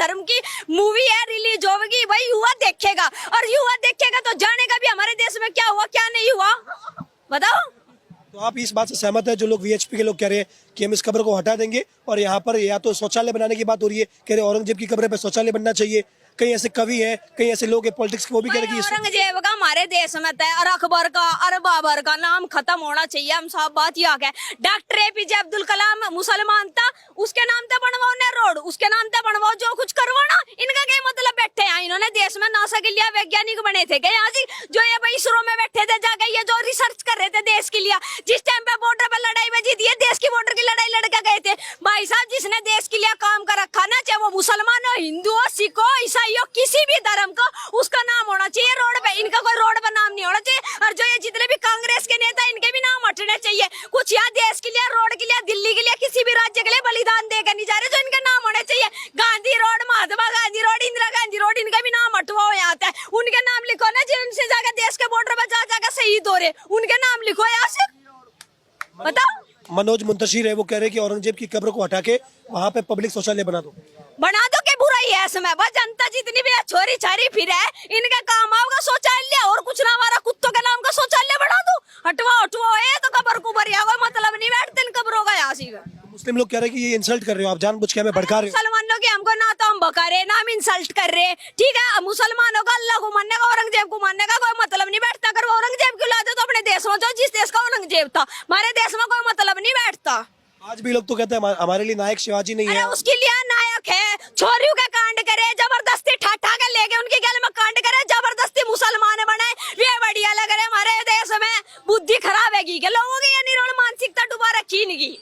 धर्म की मूवी है रिलीज होगी, भाई युवा देखेगा, और युवा देखेगा तो जानेगा भी हमारे देश में क्या हुआ क्या नहीं हुआ। बताओ। तो आप इस बात से सहमत है जो लोग वीएचपी के लोग कह रहे हैं कि हम इस कब्र को हटा देंगे और यहाँ पर या तो शौचालय बनाने की बात हो रही है, कह रहे औरंगजेब की कब्र पे शौचालय बनना चाहिए, कई ऐसे कवि हैं, कई ऐसे लोग हैं पॉलिटिक्स के वो भी कह रहे हैं कि औरंगजेब का हमारे देश में था, और अकबर का और बाबर का नाम खत्म होना चाहिए। हम सब बात ही आ गए। डॉक्टर एपीजे अब्दुल कलाम मुसलमान था, उसके नाम से बनवाओ ने रोड, उसके नाम से बनवाओ जो कुछ करवाना। इनका क्या मतलब बैठे हैं इन्होंने देश में नासा के लिए वैज्ञानिक बने थे क्या जी, जो ये भाई इसरो में बैठे थे जाके ये जो रिसर्च कर रहे थे देश के लिए। जिस टाइम पे बॉर्डर पर लड़ाई में जीती है, देश की बॉर्डर की लड़ाई लड़के गए थे भाई साहब। जिसने देश के लिए काम कर रखा ना, चाहे वो मुसलमान हो, हिंदू हो, सिख हो, ईसाई हो, किसी भी धर्म का, उसका नाम होना चाहिए रोड पे। इनका कोई रोड पर नाम नहीं होना चाहिए। और जो ये जितने भी कांग्रेस के नेता, इनके भी नाम हटने चाहिए। कुछ यहाँ देश के लिए, रोड के लिए, दिल्ली के लिए, किसी भी राज्य के लिए बलिदान देकर नहीं जा रहे, जो इनके नाम होने चाहिए। Gandhi road, Mahatma Gandhi road, Indira Gandhi road, इनका भी नाम हटवाओ यहाँ पे। उनके नाम लिखो ना, जिनसे जाकर देश के बॉर्डर पर जाकर शहीद हो रहे, उनके नाम लिखो यहाँ से। बताओ। मनोज मुंतशिर है, वो कह रहे हैं कि औरंगजेब की कब्र को हटा के वहाँ पे पब्लिक शौचालय बना दो। बना दो के बुरा ही है इसमें। बस जनता जितनी भी छोरी छारी फिर है, इनका काम आओगा शौचालय, और कुछ ना हमारा कुत्तों के नाम का शौचालय बना दो। हटवाओ ये तो कब्र को भरिया कोई मतलब नहीं, बैठते इन कब्रों का यहाँ से। मुस्लिम लोग कह रहे हैं कि ये इंसल्ट कर रहे हो आप, जानबूझ के हमें भड़का रहे हो। मुसलमानों की हमको ना तो हम भगा रहे, ना हम इंसल्ट कर रहे, ठीक है। मुसलमानों का अल्लाह को मानने का, औरंगजेब को मानने का कोई मतलब नहीं बैठता। अगर वो औरंगजेब क्यों लाते तो अपने देश में, जो जिस देश का औरंगजेब था, हमारे देश में कोई मतलब नहीं बैठता। आज भी लोग तो कहते हैं हमारे लिए नायक शिवाजी नहीं है। उसके लिए नायक है, छोरियों का कांड करे, जबरदस्ती ठाठा के लेके उनके गले में कांड करे, जबरदस्ती मुसलमान बनाए, वे बढ़िया लग रहे। हमारे देश में बुद्धि खराब है कि लोगों की, ये निरोड़ मानसिकता डुबा रखी इनकी।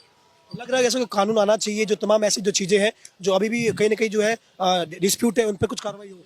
लग रहा है जैसे कानून आना चाहिए, जो तमाम ऐसी जो चीजें हैं जो अभी भी कहीं ना कहीं जो है डिस्प्यूट है, उन पे कुछ कार्रवाई हो।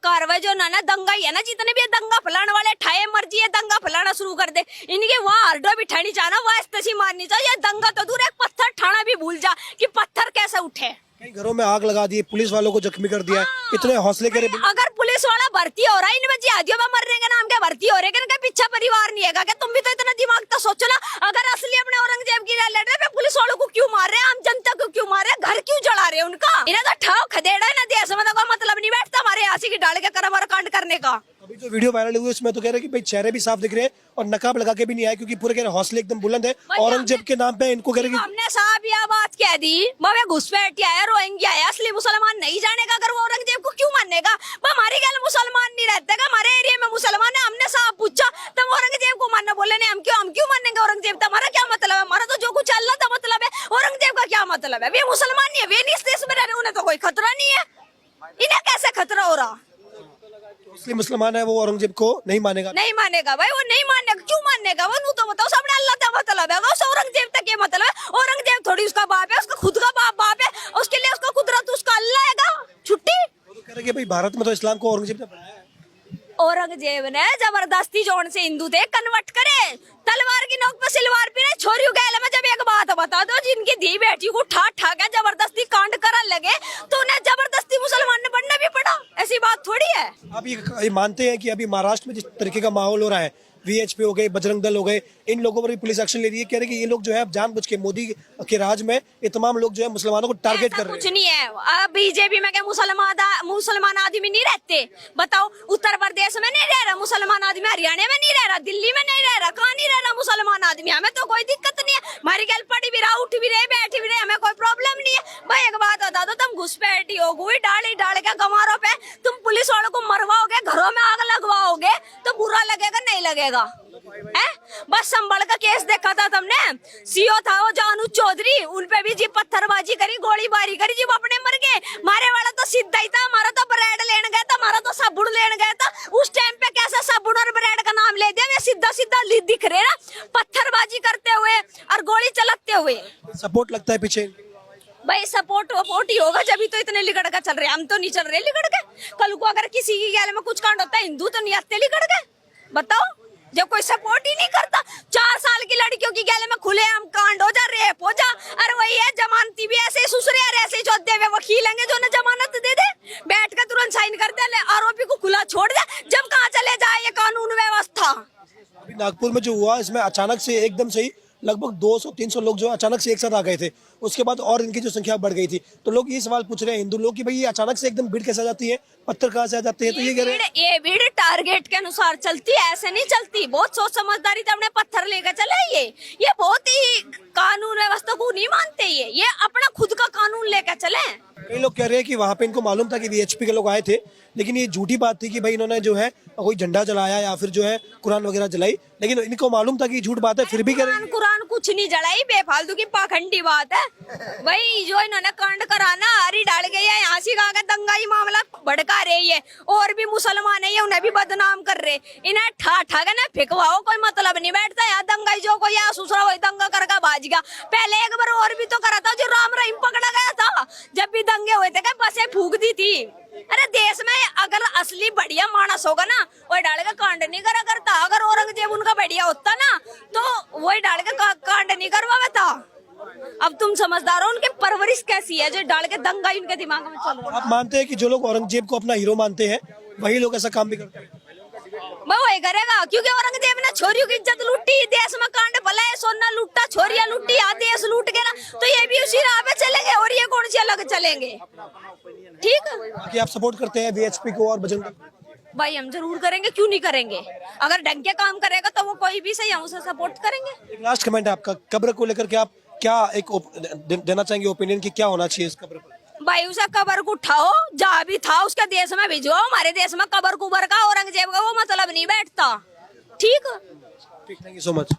कार्रवाई जो ना दंगा ही है ना, जितने भी दंगा फैलाने वाले ठाए मर्जी है दंगा फैलाना शुरू कर दे। इनके वहाँ हरडो भी ठानी चाहना, वहाँ तसी मारनी चाहिए। दंगा तो दूर, एक पत्थर ठाना भी भूल जा कि पत्थर कैसे उठे। कई घरों में आग लगा दी, पुलिस वालों को जख्मी कर दिया। इतने हौसले करे। अगर पुलिस वाला भर्ती हो रहा है, इनमें जिहादियों में मरने के नाम के भर्ती हो रहे हैं, इनका पीछा परिवार नहीं है क्या? तुम भी तो इतना दिमाग तो सोचो ना। अगर असली अपने औरंगजेब की लड़ रहे हैं, पुलिस वालों को क्यों मार रहे हैं, आम जनता को क्यों मार रहे हैं, घर क्यों जला रहे हैं उनका? इन्हें तो ठाव खदेड़ा है ना देश में, तो मतलब नहीं बैठता हमारे आंसी की डाल के करम कांड करने का। अभी जो वीडियो वायरल हुई उसमें तो कह रहे हैं कि भाई चेहरे भी साफ दिख रहे हैं और नकाब लगा के भी नहीं आए, क्योंकि पूरे कह रहे हौसले एकदम बुलंद है। औरंगजेब के नाम पे इनको कह रहे हमने साहब यह बात कह दी, मैं घुसपैठिया है, रोहिंग्या है, असली मुसलमान नहीं जानेगा। अगर वो औरंगजेब को क्यों मानेगा? हमारे गैल मुसलमान नहीं रहते, हमारे एरिया में मुसलमान है। हमने साहब पूछा तब औरंगजेब को मानना, बोले नहीं हम क्यों मानेंगे औरंगजेब? हमारा क्या मतलब है? हमारा तो जो कुछ अल्लाह का मतलब है, औरंगजेब का क्या मतलब है? वे मुसलमान नहीं है, वे नहीं इस देश में रह रहे, उन्हें तो कोई खतरा नहीं है। इन्हें कैसे खतरा हो रहा? मुस्लिम मुसलमान है वो औरंगजेब को नहीं मानेगा। नहीं मानेगा भाई, वो नहीं मानेगा। क्यों मानेगा वो? तो बताओ, सबने अल्लाह का मतलब है, उस औरंगजेब तक ये मतलब है। औरंगजेब थोड़ी उसका बाप है, उसका खुद का बाप है, उसके लिए उसका कुदरत उसका अल्लाह है। छुट्टी तो कह रहे कि भाई भारत में तो इस्लाम को औरंगजेब ने बढ़ाया है। औरंगजेब ने जबरदस्ती जोन से हिंदू थे कन्वर्ट करे, तलवार की नोक पे सिलवार पीने छोरियों गैल में। जब एक बात बता दो, जिनकी धी बेटी को ठा के जबरदस्ती कांड करने लगे, तो उन्हें जबरदस्ती मुसलमान ने बनना भी पड़ा। ऐसी बात थोड़ी है। आप ये मानते हैं कि अभी महाराष्ट्र में जिस तरीके का माहौल हो रहा है, वीएचपी हो गए, बजरंग दल हो गए, इन लोगों पर भी पुलिस एक्शन ले रही है, कह रहे कि ये लोग जो है अब जानबूझ के मोदी के राज में ये तमाम लोग जो है मुसलमानों को टारगेट कर रहे हैं। कुछ नहीं है। बीजेपी में क्या मुसलमान आदमी नहीं रहते? बताओ, उत्तर प्रदेश में नहीं रह रहा मुसलमान आदमी, हरियाणा में नहीं रह रहा, दिल्ली में नहीं रह रहा, कहाँ नहीं रह रहा मुसलमान आदमी? हमें तो कोई दिक्कत नहीं है। हमारी गल पड़ी भी रहा, उठ भी रहे, बैठ भी रहे, हमें कोई प्रॉब्लम नहीं है। भाई एक बात बता दो, तुम घुसपैठी हो गई डाल के गंवारों पे, तुम पुलिस वालों को मरवाओगे, घरों में आग लगवाओगे, तो बुरा लगेगा नहीं लगेगा? है बस संभल का केस देखा था तुमने, सीओ था वो जानू चौधरी, उन पे भी जी पत्थरबाजी करी, गोलीबारी करी, जी वो अपने मर गए। मारे वाला तो सीधा ही था, हमारा तो ब्रेड लेने गया था, हमारा तो साबुन लेने गया था। उस टाइम पे कैसे साबुन और ब्रेड का नाम ले दिया? वे सीधा दिख रहे ना, पत्थरबाजी करते हुए और गोली चलाते हुए। सपोर्ट लगता है पीछे। भाई सपोर्ट ही होगा, जब तो इतने लिगड़ के चल रहे, हम तो नहीं चल रहे लिगड़ के। कल को अगर किसी की गैल में कुछ कांड होता है, हिंदू तो नहीं आते लिगड़ के। बताओ, जब कोई सपोर्ट ही नहीं करता। 4 साल की लड़कियों की गैले में खुले हम कांड हो जा, रेप हो जा, अरे वही है जमानती भी ऐसे सुसरे ऐसे जो दे वकील हैं जो उन्हें जमानत दे दे, बैठ कर तुरंत साइन कर दे, आरोपी को खुला छोड़ दे। जब कहाँ चले जाए ये कानून व्यवस्था? अभी नागपुर में जो हुआ, इसमें अचानक से एकदम से ही लगभग 200-300 लोग जो अचानक से एक साथ आ गए थे, उसके बाद और इनकी जो संख्या बढ़ गई थी। तो लोग ये सवाल पूछ रहे हैं हिंदू लोग कि भाई ये अचानक से एकदम भीड़ कैसे आ जाती है, पत्थर कहाँ से आ जाते हैं? तो ये कह रहे हैं ये भीड़ टारगेट के अनुसार चलती है, ऐसे नहीं चलती। बहुत सोच समझदारी से अपने पत्थर लेकर चले ये बहुत ही कानून व्यवस्था को नहीं मानते ये अपना खुद का कानून लेकर चले। कई लोग कह रहे हैं कि वहां पे इनको मालूम था कि वीएचपी के लोग आए थे, लेकिन ये झूठी बात थी कि भाई इन्होंने जो है कोई झंडा जलाया या फिर जो है कुरान वगैरह जलाई, लेकिन इनको मालूम था कि झूठ बात है, फिर भी कह रहे हैं कुरान कुछ नहीं जलाई, बेफालतू की पाखंडी बात है भाई। जो इन्होंने कांड कराना हरी डाल गई है, यहाँ से कहा दंगाई मामला भड़का रही है, और भी मुसलमान है ये उन्हें भी बदनाम कर रहे। इन्हें ठा ठा के ना फिकवाओ, कोई मतलब नहीं बैठता यार। दंगाई जो कोई यहाँ सुसरा वही दंगा करके भाज गया। पहले एक बार और भी तो करा था, जो राम रहीम पकड़ा गया था, जब भी दंगे हुए थे बसें फूक दी थी। अरे देश में अगर असली बढ़िया मानस होगा ना, वही डाल के कांड नहीं करा करता। अगर औरंगजेब उनका बढ़िया होता ना, तो वही डाल के कांड नहीं करवाता। अब तुम समझदार हो, उनकी परवरिश कैसी है जो डाल के दंगा उनके दिमाग में चल रहा है। आप मानते हैं कि जो लोग औरंगजेब को अपना हीरो मानते हैं वही लोग ऐसा काम भी करते हैं? मैं वही करेगा, क्योंकि औरंगजेब ने छोरियों की इज्जत लूटी, देश में कांड भला है, सोना लूटा, छोरियां लूटी, आ देश लूट के ना, तो ये भी उसी राह पे चलेंगे और ये कौन सी अलग चलेंगे? ठीक है कि आप सपोर्ट करते हैं वीएचपी को और बजरंग दल को? भाई हम जरूर करेंगे, क्यों नहीं करेंगे। अगर ढंग के काम करेगा तो वो कोई भी सही, हम उसे सपोर्ट करेंगे। एक लास्ट कमेंट है आपका, कब्र को लेकर के आप क्या एक देना चाहेंगे ओपिनियन की क्या होना चाहिए इस कब्र पर? भाई उसे कबर को उठाओ, जहाँ भी था उसके देश में भिजो। हमारे देश में कबर कुबर का, औरंगजेब का वो मतलब नहीं बैठता। ठीक, थैंक यू सो मच।